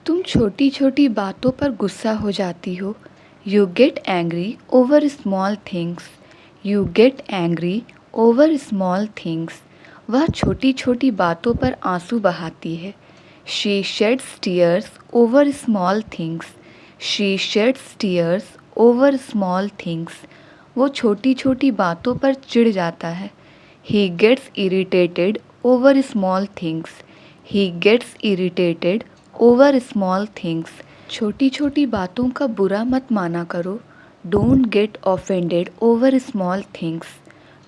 तुम छोटी छोटी बातों पर गुस्सा हो जाती हो। You get angry over small things. You get angry over small things. वह छोटी छोटी बातों पर आंसू बहाती है। She sheds tears over small things. She sheds tears over small things. वो छोटी छोटी बातों पर चिढ़ जाता है। He gets irritated over small things. He gets irritated over small things. छोटी छोटी बातों का बुरा मत माना करो। Don't get offended over small things.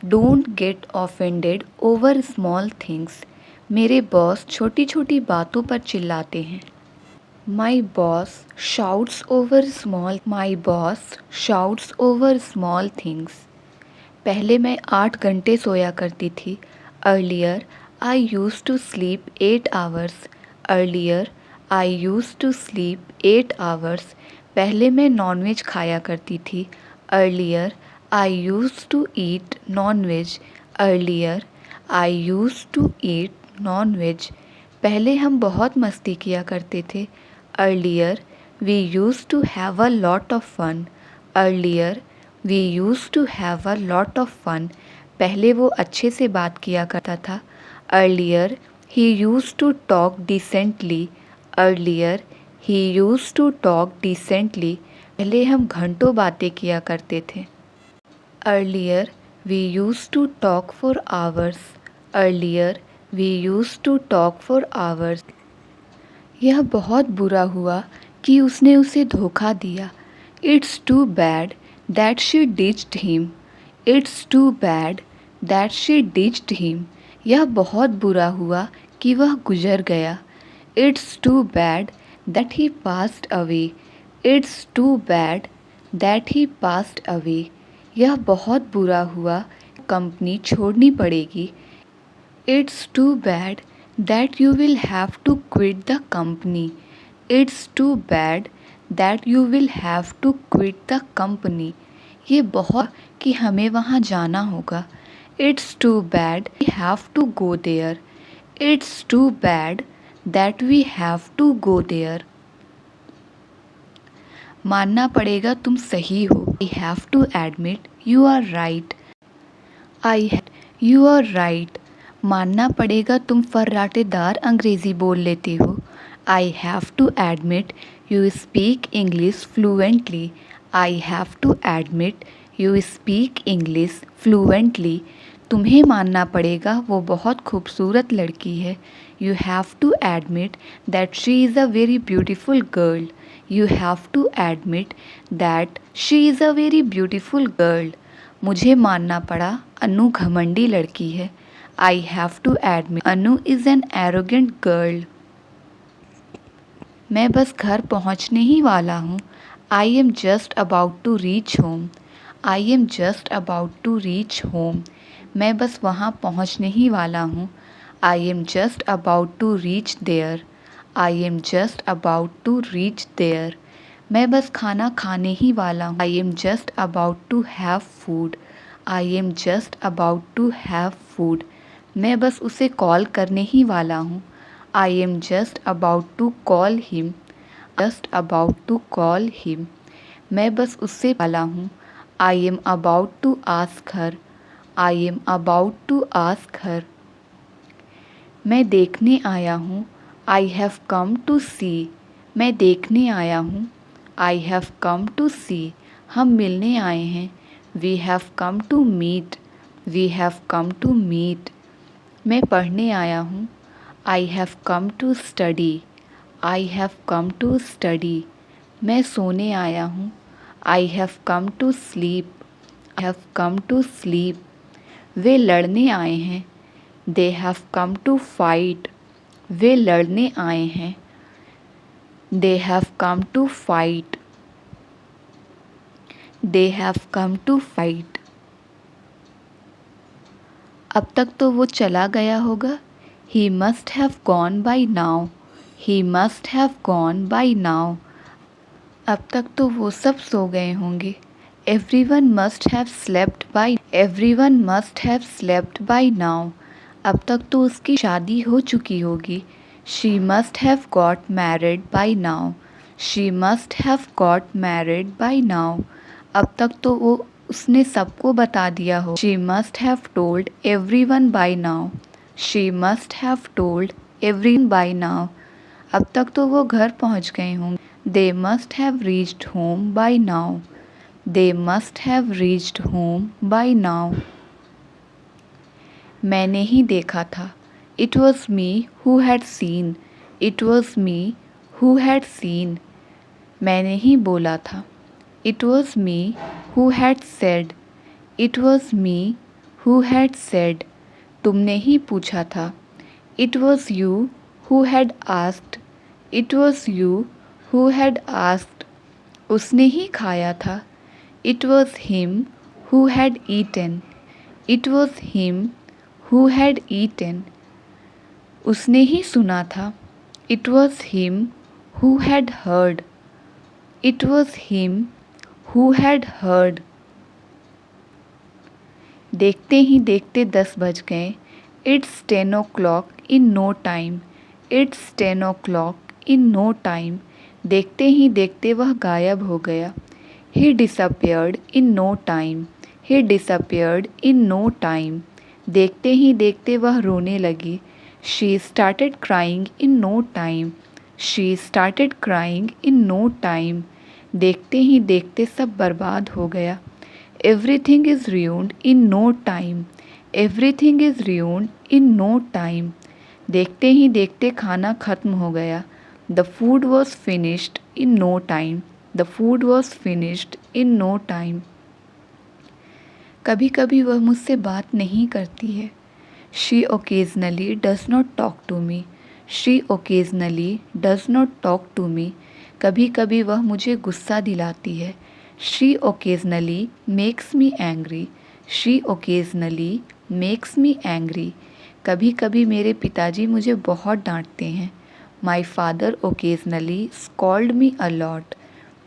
Don't get offended over small things. मेरे बॉस छोटी छोटी बातों पर चिल्लाते हैं। My boss shouts over small my boss shouts over small things. पहले मैं 8 घंटे सोया करती थी। Earlier I use to sleep 8 hours. Earlier I use to sleep 8 hours. पहले मैं नॉनवेज खाया करती थी। Earlier I use to eat nonveg. Earlier I use to eat nonveg. पहले हम बहुत मस्ती किया करते थे। Earlier we use to have a lot of fun. Earlier we use to have a lot of fun. पहले वो अच्छे से बात किया करता था। Earlier he use to talk decently. Earlier he use to talk decently. पहले हम घंटों बातें किया करते थे। Earlier we use to talk for hours. Earlier we use to talk for hours. यह बहुत बुरा हुआ कि उसने उसे धोखा दिया। It's too bad that she ditched him. It's too bad that she ditched him. यह बहुत बुरा हुआ कि वह गुजर गया। It's too bad that he passed away. It's too bad that he passed away. यह बहुत बुरा हुआ, कंपनी छोड़नी पड़ेगी। It's too bad that you will have to quit the company. It's too bad that you will have to quit the company. ये बहुत कि हमें वहाँ जाना होगा। It's too bad we have to go there. It's too bad that we have to go there. मानना पड़ेगा तुम सही हो। I have to admit you are right. You are right. मानना पड़ेगा तुम फर्राटेदार अंग्रेज़ी बोल लेते हो। I have to admit you speak English fluently. I have to admit you speak English fluently. तुम्हें मानना पड़ेगा वो बहुत खूबसूरत लड़की है। You have to admit that she is a very beautiful girl. You have to admit that she is a very beautiful girl. मुझे मानना पड़ा अनु घमंडी लड़की है। I have to admit Anu is an arrogant girl. मैं बस घर पहुंचने ही वाला हूँ। I am just about to reach home. I am just about to reach home. मैं बस वहाँ पहुंचने ही वाला हूँ। I am just about to reach there. I am just about to reach there. मैं बस खाना खाने ही वाला हूँ। I am just about to have food. I am just about to have food. मैं बस उसे कॉल करने ही वाला हूँ। I am just about to call him. Just about to call him. मैं बस उससे वाला हूँ। I am about to ask her. I am about to ask her. मैं देखने आया हूँ। I have come to see. मैं देखने आया हूँ। I have come to see. हम मिलने आए हैं। We have come to meet. We have come to meet. मैं पढ़ने आया हूँ। I have come to study. I have come to study. मैं सोने आया हूँ। I have come to sleep. I have come to sleep. वे लड़ने आए हैं। They have come to fight. वे लड़ने आए हैं। They have come to fight. They have come to fight. अब तक तो वो चला गया होगा। He must have gone by now. He must have gone by now. अब तक तो वो सब सो गए होंगे। Everyone must have slept by. Everyone must have slept by now. अब तक तो उसकी शादी हो चुकी होगी। She must have got married by now. She must have got married by now. अब तक तो वो उसने सबको बता दिया हो. She must have told everyone by now. She must have told everyone by now. अब तक तो वो घर पहुंच गए होंगे. They must have reached home by now. They must have reached home by now. मैंने ही देखा था. It was me who had seen. It was me who had seen. मैंने ही बोला था. It was me who had said. It was me who had said. तुमने ही पूछा था. It was you who had asked. It was you who had asked. उसने ही खाया था. It was him who had eaten. It was him who had eaten. उसने ही सुना था. It was him who had heard. It was him who had heard. देखते ही देखते 10 बज गए. It's 10 o'clock in no time. It's 10 o'clock in no time. देखते ही देखते वह गायब हो गया. He disappeared in no time. He disappeared in no time. देखते ही देखते वह रोने लगी. She started crying in no time. She started crying in no time. देखते ही देखते सब बर्बाद हो गया. Everything is ruined in no time. Everything is ruined in no time. देखते ही देखते खाना खत्म हो गया. The food was finished in no time. The food was finished in no time. कभी कभी वह मुझसे बात नहीं करती है. She occasionally does not talk to me. She occasionally does not talk to me. कभी कभी वह मुझे गुस्सा दिलाती है. She occasionally makes me angry. She occasionally makes me angry. कभी कभी मेरे पिताजी मुझे बहुत डांटते हैं. My father occasionally scold me a lot.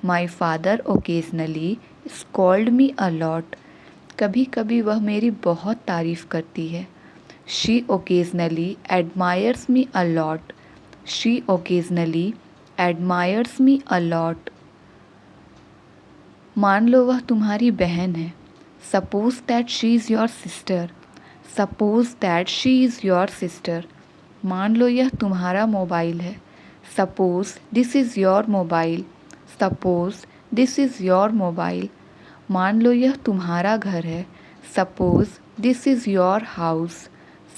My father occasionally scold me a lot. कभी कभी वह मेरी बहुत तारीफ़ करती है. She occasionally admires me a lot. She occasionally admires me a lot. मान लो वह तुम्हारी बहन है. Suppose that she is your sister. Suppose that she is your sister. मान लो यह तुम्हारा मोबाइल है. Suppose this is your mobile. Suppose this is your mobile. मान लो यह तुम्हारा घर है. Suppose this is your house.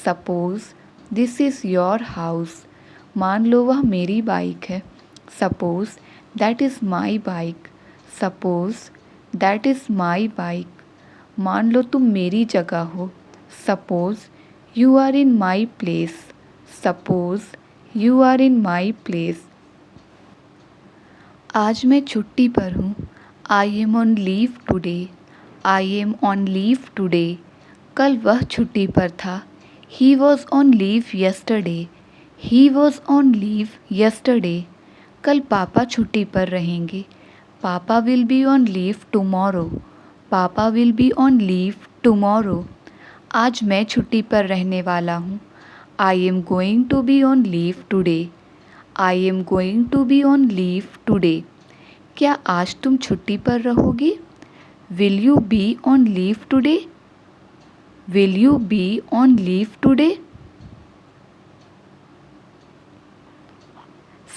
Suppose this is your house. मान लो वह मेरी बाइक है. Suppose that is my bike. Suppose that is my bike. मान लो तुम मेरी जगह हो. Suppose you are in my place. Suppose you are in my place. आज मैं छुट्टी पर हूँ. I am on leave today. I am on leave today. कल वह छुट्टी पर था. He was on leave yesterday. He was on leave yesterday. कल पापा छुट्टी पर रहेंगे. Papa will be on leave tomorrow. Papa will be on leave tomorrow. आज मैं छुट्टी पर रहने वाला हूँ. I am going to be on leave today. I am going to be on leave today. क्या आज तुम छुट्टी पर रहोगी? Will you be on leave today? Will you be on leave today?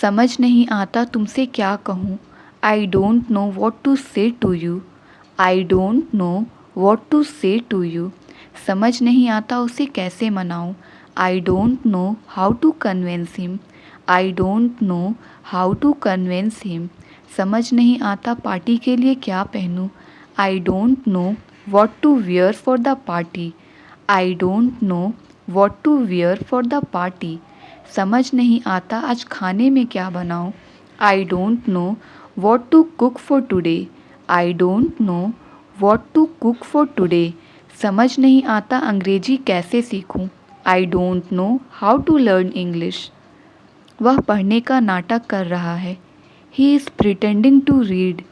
समझ नहीं आता तुमसे क्या कहूँ. I don't know what to say to you. I don't know what to say to you. समझ नहीं आता उसे कैसे मनाऊँ. I don't know how to convince him. I don't know how to convince him. समझ नहीं आता पार्टी के लिए क्या पहनूं. I don't know what to wear for the party. I don't know what to wear for the party. समझ नहीं आता आज खाने में क्या बनाऊं. I don't know what to cook for today. I don't know what to cook for today. समझ नहीं आता अंग्रेजी कैसे सीखूं. I don't know how to learn English. वह पढ़ने का नाटक कर रहा है. He is pretending to read.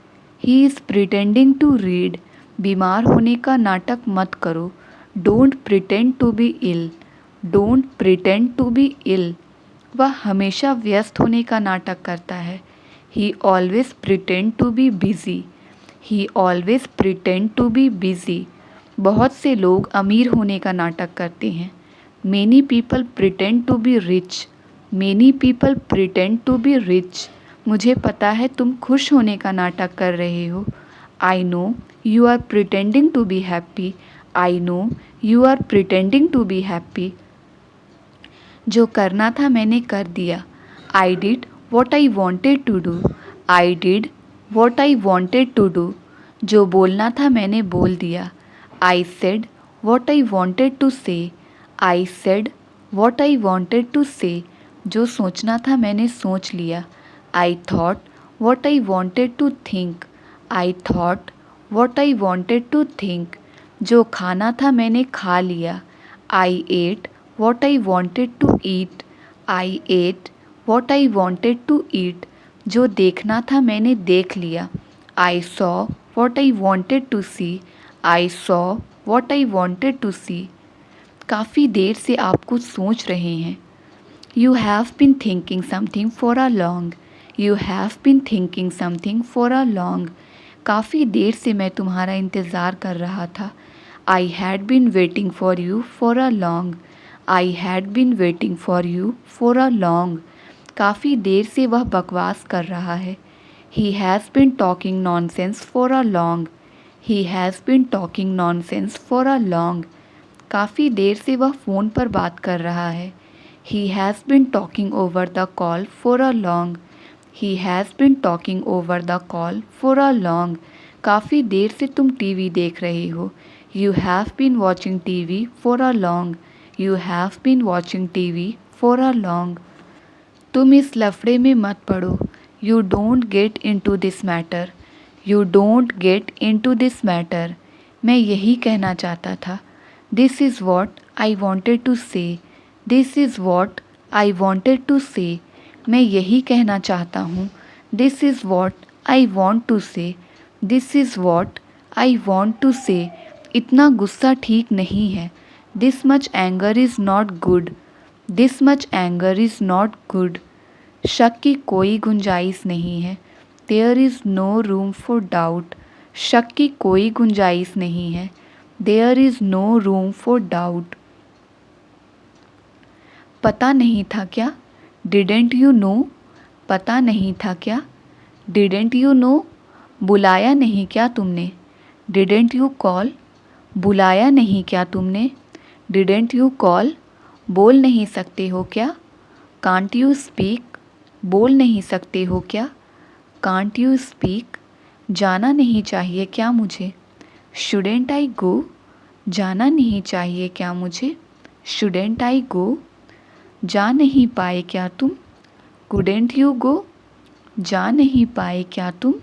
He is pretending to read. बीमार होने का नाटक मत करो. Don't pretend to be ill. Don't pretend to be ill. वह हमेशा व्यस्त होने का नाटक करता है। He always pretend to be busy. He always pretend to be busy. बहुत से लोग अमीर होने का नाटक करते हैं। Many people pretend to be rich. Many people pretend to be rich. मुझे पता है तुम खुश होने का नाटक कर रहे हो। I know you are pretending to be happy. I know you are pretending to be happy. जो करना था मैंने कर दिया। I did what I wanted to do. I did what I wanted to do. जो बोलना था मैंने बोल दिया। I said what I wanted to say. I said what I wanted to say. जो सोचना था मैंने सोच लिया। I thought what I wanted to think. I thought what I wanted to think. जो खाना था मैंने खा लिया। I ate what I wanted to eat. I ate what I wanted to eat. जो देखना था मैंने देख लिया। I saw what I wanted to see. I saw what I wanted to see. काफ़ी देर से आप कुछ सोच रहे हैं। You have been thinking something for a long. You have been thinking something for a long. काफ़ी देर से मैं तुम्हारा इंतज़ार कर रहा था। I had been waiting for you for a long. I had been waiting for you for a long. काफ़ी देर से वह बकवास कर रहा है। He has been talking nonsense for a long. He has been talking nonsense for a long. काफ़ी देर से वह फ़ोन पर बात कर रहा है। He has been talking over the call for a long. He has been talking over the call for a long. काफ़ी देर से तुम टीवी देख रहे हो। You have been watching TV for a long. You have been watching TV for a long. तुम इस लफड़े में मत पड़ो। You don't get into this matter. You don't get into this matter. मैं यही कहना चाहता था। This is what I wanted to say. This is what I wanted to say. मैं यही कहना चाहता हूँ। This is what I want to say. This is what I want to say. इतना गुस्सा ठीक नहीं है। This much anger is not good. This much anger is not good. शक की कोई गुंजाइश नहीं है। There is no room for doubt. शक की कोई गुंजाइश नहीं है। There is no room for doubt. पता नहीं था क्या? Didn't you know? पता नहीं था क्या? Didn't you know? बुलाया नहीं क्या तुमने? Didn't you call? बुलाया नहीं क्या तुमने? Didn't you call? बोल नहीं सकते हो क्या? Can't you speak? बोल नहीं सकते हो क्या? Can't you speak? जाना नहीं चाहिए क्या मुझे? Shouldn't I go? जाना नहीं चाहिए क्या मुझे? Shouldn't I go? जा नहीं पाए क्या तुम? Couldn't you go? जा नहीं पाए क्या तुम?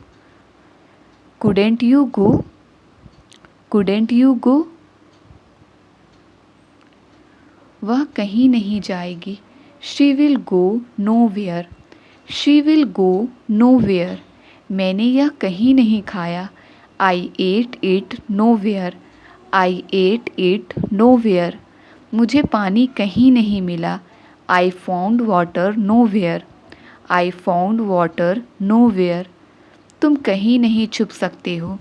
Couldn't you go? Couldn't you go? वह कहीं नहीं जाएगी। She will go nowhere. She will go nowhere. मैंने यह कहीं नहीं खाया। I ate it nowhere. I ate it nowhere. मुझे पानी कहीं नहीं मिला। I found water nowhere. I found water nowhere. तुम कहीं नहीं छुप सकते हो।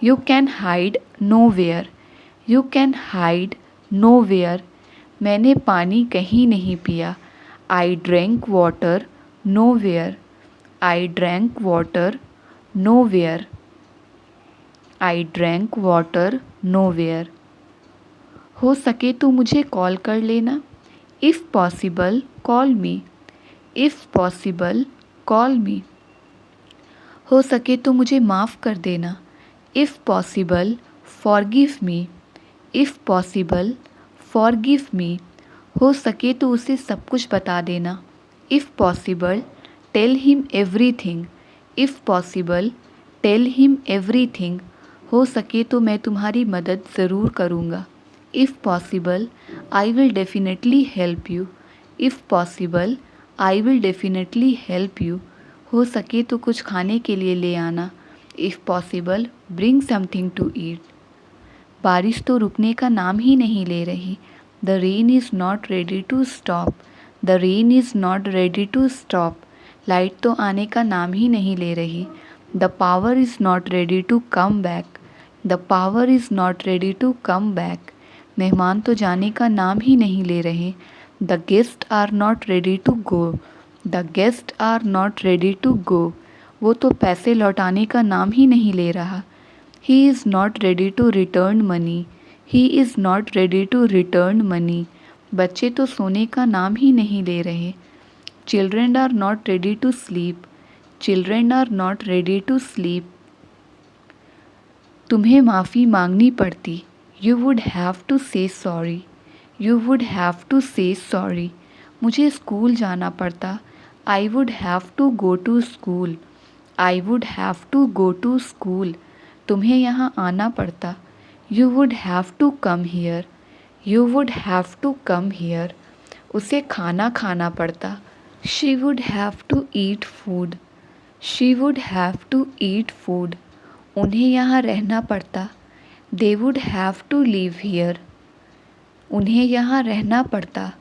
You can hide nowhere. You can hide nowhere. मैंने पानी कहीं नहीं पिया। I drank water nowhere. I drank water nowhere. I drank water nowhere. हो सके तो मुझे कॉल कर लेना। If possible, call me. If possible, call me. हो सके तो मुझे माफ़ कर देना। If possible, forgive me. If possible, forgive me. हो सके तो उसे सब कुछ बता देना। If possible, tell him everything. If possible, tell him everything. हो सके तो मैं तुम्हारी मदद ज़रूर करूँगा। If possible, I will definitely help you. If possible, I will definitely help you. हो सके तो कुछ खाने के लिए ले आना। If possible, bring something to eat. बारिश तो रुकने का नाम ही नहीं ले रही। The rain is not ready to stop. The rain is not ready to stop, light तो आने का नाम ही नहीं ले रही। The power is not ready to come back, the power is not ready to come back, मेहमान तो जाने का नाम ही नहीं ले रहे। The guest are not ready to go, the guest are not ready to go, वो तो पैसे लौटाने का नाम ही नहीं ले रहा। He is not ready to return money, he is not ready to return money, बच्चे तो सोने का नाम ही नहीं ले रहे। Children are not ready to sleep, children are not ready to sleep, तुम्हें माफ़ी मांगनी पड़ती। You would have to say sorry, you would have to say sorry, मुझे स्कूल जाना पड़ता। I would have to go to school, I would have to go to school, तुम्हें यहाँ आना पड़ता। You would have to come here, you would have to come here, उसे खाना खाना पड़ता। She would have to eat food, she would have to eat food, उन्हें यहाँ रहना पड़ता। They would have to live here, उन्हें यहाँ रहना पड़ता।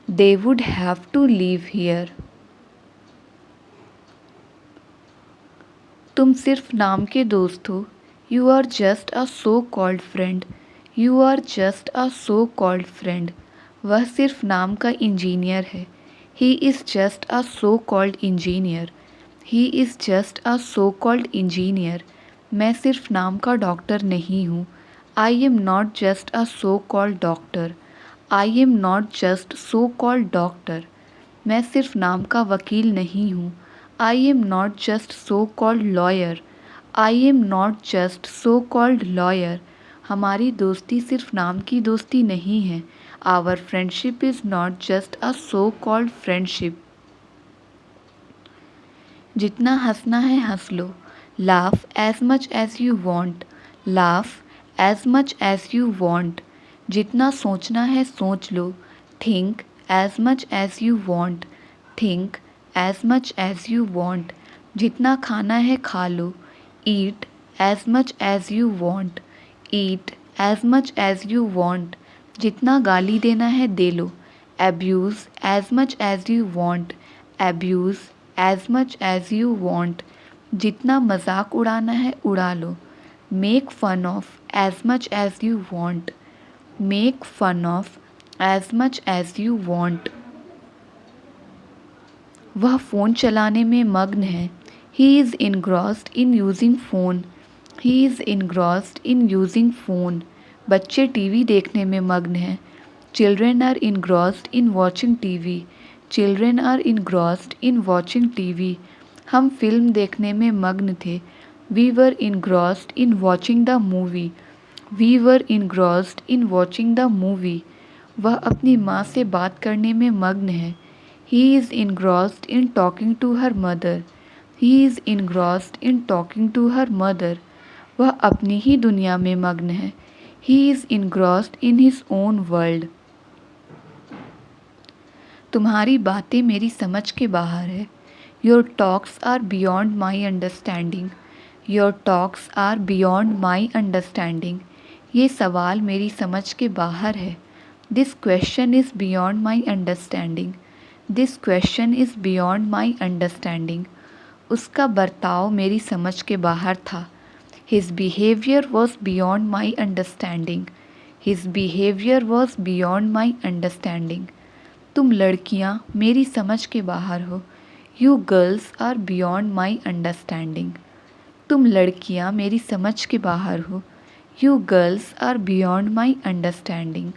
They would have to live here, तुम सिर्फ नाम के दोस्त हो। You are just a so called friend, you are just a so called friend, वह सिर्फ नाम का इंजीनियर है। He is just a so called engineer, he is just a so called engineer, मैं सिर्फ नाम का डॉक्टर नहीं हूँ। I am not just a so called doctor, I am not just so called doctor, मैं सिर्फ नाम का वकील नहीं हूँ। I am not just so called lawyer, I am not just so called lawyer, हमारी दोस्ती सिर्फ नाम की दोस्ती नहीं है। Our friendship is not just a so called friendship, जितना हंसना है हंस लो। Laugh as much as you want, laugh as much as you want, जितना सोचना है सोच लो। Think as much as you want, think as much as you want, जितना खाना है खा लो। Eat as much as you want, eat as much as you want, जितना गाली देना है दे लो। Abuse as much as you want, abuse as much as you want, जितना मजाक उड़ाना है उड़ा लो। Make fun of as much as you want, make fun of as much as you want, वह फ़ोन चलाने में मग्न है। He is engrossed in using phone, he is engrossed in using phone, बच्चे टीवी देखने में मग्न हैं। Children are engrossed in watching TV, children are engrossed in watching TV, हम फिल्म देखने में मग्न थे। We were engrossed in watching the movie, we were engrossed in watching the movie, वह अपनी माँ से बात करने में मग्न है। He is engrossed in talking to her mother, he is engrossed in talking to her mother, वह अपनी ही दुनिया में मग्न है। He is engrossed in his own world, तुम्हारी बातें मेरी समझ के बाहर है। Your talks are beyond my understanding, your talks are beyond my understanding, ये सवाल मेरी समझ के बाहर है। This question is beyond my understanding, this question is beyond my understanding, उसका बर्ताव मेरी समझ के बाहर था। His behaviour was beyond my understanding, his behaviour was beyond my understanding, तुम लड़कियाँ मेरी समझ के बाहर हो। You girls are beyond my understanding, तुम लड़कियाँ मेरी समझ के बाहर हो। You girls are beyond my understanding,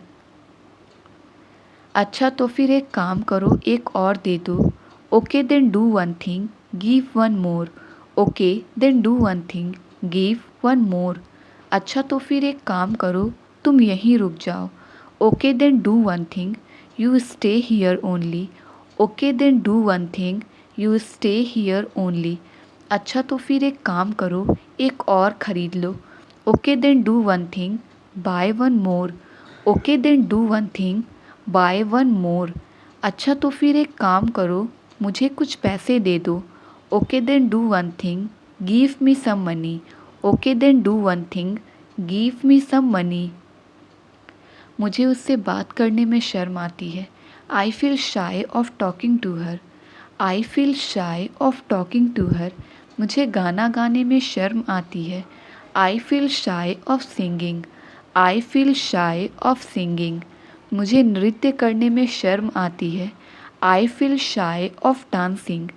अच्छा तो फिर एक काम करो एक और दे दो। Okay then do one thing give one more, okay then do one thing give one more, अच्छा तो फिर एक काम करो तुम यहीं रुक जाओ। Okay then do one thing you stay here only, okay then do one thing you stay here only, अच्छा तो फिर एक काम करो एक और ख़रीद लो। Okay then do one thing buy one more, okay then do one thing buy one more, अच्छा तो फिर एक काम करो मुझे कुछ पैसे दे दो। Okay then do one thing give me some money, okay then do one thing give me some money, मुझे उससे बात करने में शर्म आती है। I feel shy of talking to her. I feel shy of talking to her. मुझे गाना गाने में शर्म आती है. I feel shy of singing. I feel shy of singing. मुझे नृत्य करने में शर्म आती है. I feel shy of dancing.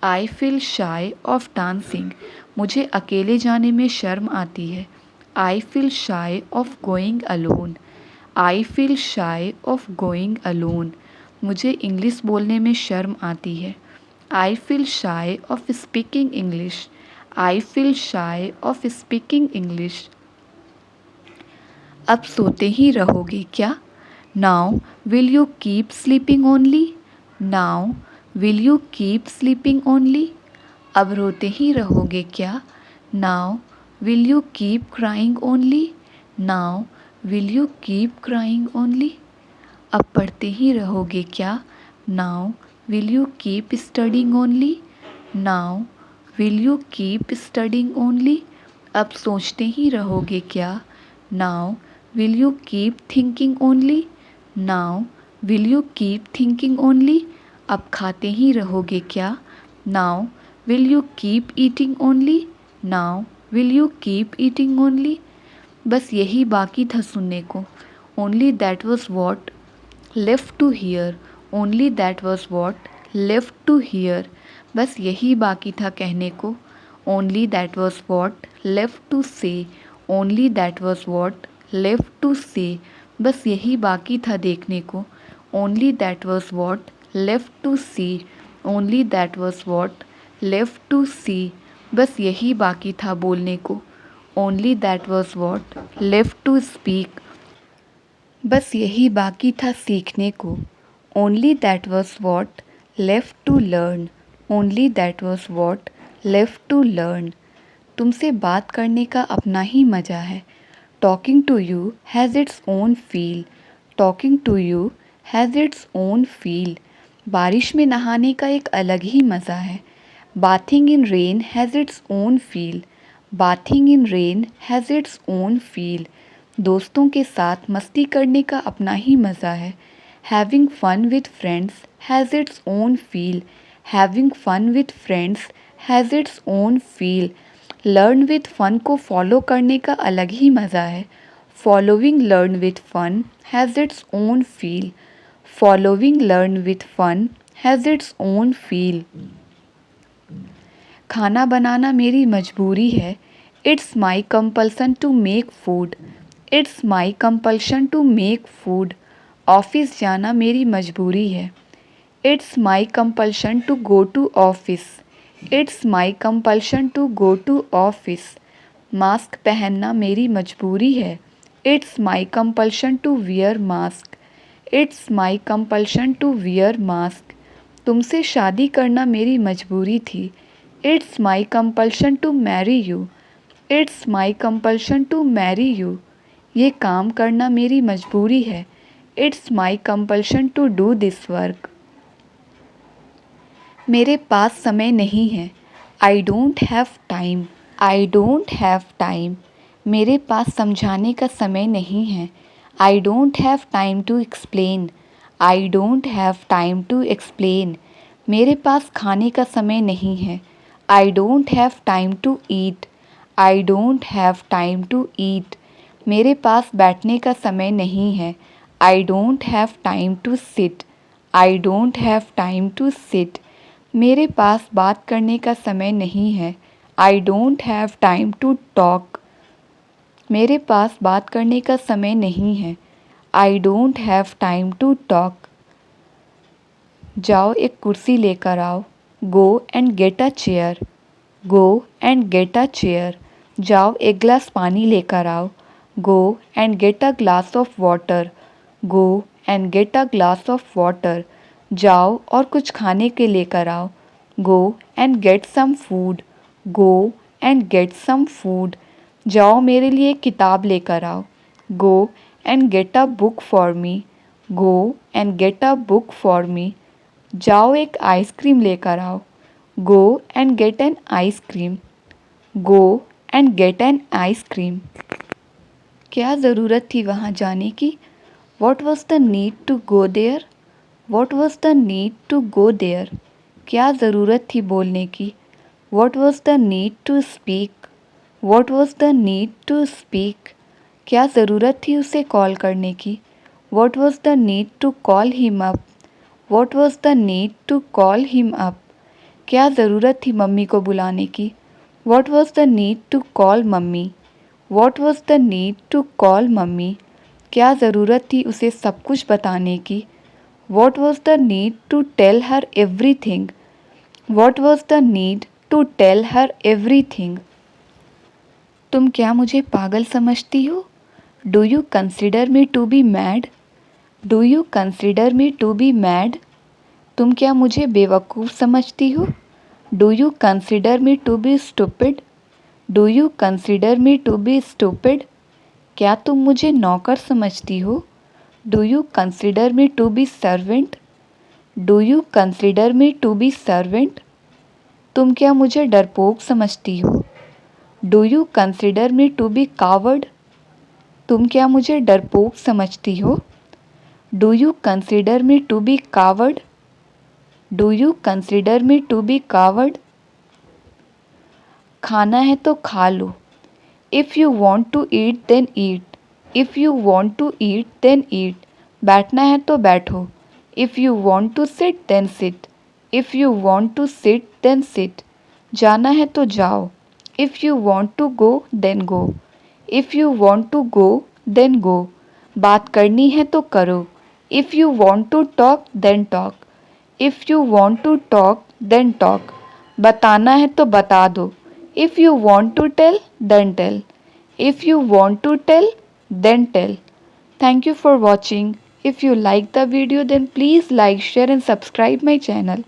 I feel shy of dancing. मुझे अकेले जाने में शर्म आती है. I feel shy of going alone. I feel shy of going alone. मुझे इंग्लिश बोलने में शर्म आती है. I feel shy of speaking English. I feel shy of speaking English. अब सोते ही रहोगे क्या? Now will you keep sleeping only? Now will you keep sleeping only? अब रोते ही रहोगे क्या? Now will you keep crying only? Now will you keep crying only? अब पढ़ते ही रहोगे क्या? Now will you keep studying only? Now will you keep studying only? अब सोचते ही रहोगे क्या? Now will you keep thinking only? Now will you keep thinking only? अब खाते ही रहोगे क्या? Now will you keep eating only? Now will you keep eating only? बस यही बाकी था सुनने को. Only that was what left to hear. Only that was what left to hear. बस यही बाकी था कहने को. Only that was what left to say. Only that was what left to say. बस यही बाकी था देखने को. Only that was what left to see. Only that was what left to see. बस यही बाकी था बोलने को. Only that was what left to speak. बस यही बाकी था सीखने को. Only that was what left to learn. Only that was what left to learn. तुमसे बात करने का अपना ही मज़ा है. Talking to you has its own feel. Talking to you has its own feel. बारिश में नहाने का एक अलग ही मज़ा है. Bathing in rain has its own feel. Bathing in rain has its own feel. दोस्तों के साथ मस्ती करने का अपना ही मज़ा है. Having fun with friends has its own feel. Having fun with friends has its own feel. Learn with fun को फॉलो करने का अलग ही मज़ा है. Following learn with fun has its own feel. Following learn with fun has its own feel. खाना बनाना मेरी मजबूरी है. It's my compulsion to make food. It's my compulsion to make food. Office जाना मेरी मजबूरी है. It's my compulsion to go to office. It's my compulsion to go to office. Mask पहनना मेरी मजबूरी है. It's my compulsion to wear mask. It's my compulsion to wear mask. तुमसे शादी करना मेरी मजबूरी थी. It's my compulsion to marry you. It's my compulsion to marry you. ये काम करना मेरी मजबूरी है. It's my compulsion to do this work. मेरे पास समय नहीं है. I don't have time. I don't have time. मेरे पास समझाने का समय नहीं है. I don't have time to explain. I don't have time to explain. मेरे पास खाने का समय नहीं है. I don't have time to eat. I don't have time to eat. मेरे पास बैठने का समय नहीं है. I don't have time to sit. I don't have time to sit. मेरे पास बात करने का समय नहीं है. I don't have time to talk. मेरे पास बात करने का समय नहीं है. I don't have time to talk. जाओ एक कुर्सी लेकर आओ. Go and get a chair. Go and get a chair. जाओ एक गिलास पानी लेकर आओ. Go and get a glass of water. Go and get a glass of water. जाओ और कुछ खाने के लेकर आओ. Go and get some food. Go and get some food. जाओ मेरे लिए किताब लेकर आओ. Go and get a book for me. Go and get a book for me. जाओ एक आइसक्रीम लेकर आओ. Go and get an ice cream. Go and get an ice cream. क्या ज़रूरत थी वहाँ जाने की? What was the need to go there? What was the need to go there? क्या ज़रूरत थी बोलने की? What was the need to speak? What was the need to speak? क्या ज़रूरत थी उसे कॉल करने की? What was the need to call him up? What was the need to call him up? क्या ज़रूरत थी मम्मी को बुलाने की? What was the need to call mummy? What was the need to call mummy? क्या ज़रूरत थी उसे सब कुछ बताने की? What was the need to tell her everything? What was the need to tell her everything? तुम क्या मुझे पागल समझती हो? Do you consider me to be mad? Do you consider me to be mad? तुम क्या मुझे बेवकूफ़ समझती हो? Do you consider me to be stupid? Do you consider me to be stupid? क्या तुम मुझे नौकर समझती हो? Do you consider me to be servant? Do you consider me to be servant? तुम क्या मुझे डरपोक समझती हो? Do you consider me to be coward? तुम क्या मुझे डरपोक समझती हो? Do you consider me to be coward? Do you consider me to be coward? खाना है तो खा लो. If you want to eat then eat. If you want to eat then eat. बैठना है तो बैठो. If you want to sit then sit. If you want to sit then sit. जाना है तो जाओ. If you want to go then go. If you want to go then go. बात करनी है तो करो. If you want to talk then talk. If you want to talk then talk. बताना है तो बता दो. If you want to tell then tell. If you want to tell then tell. Thank you for watching. If you like the video then please like, share and subscribe my channel.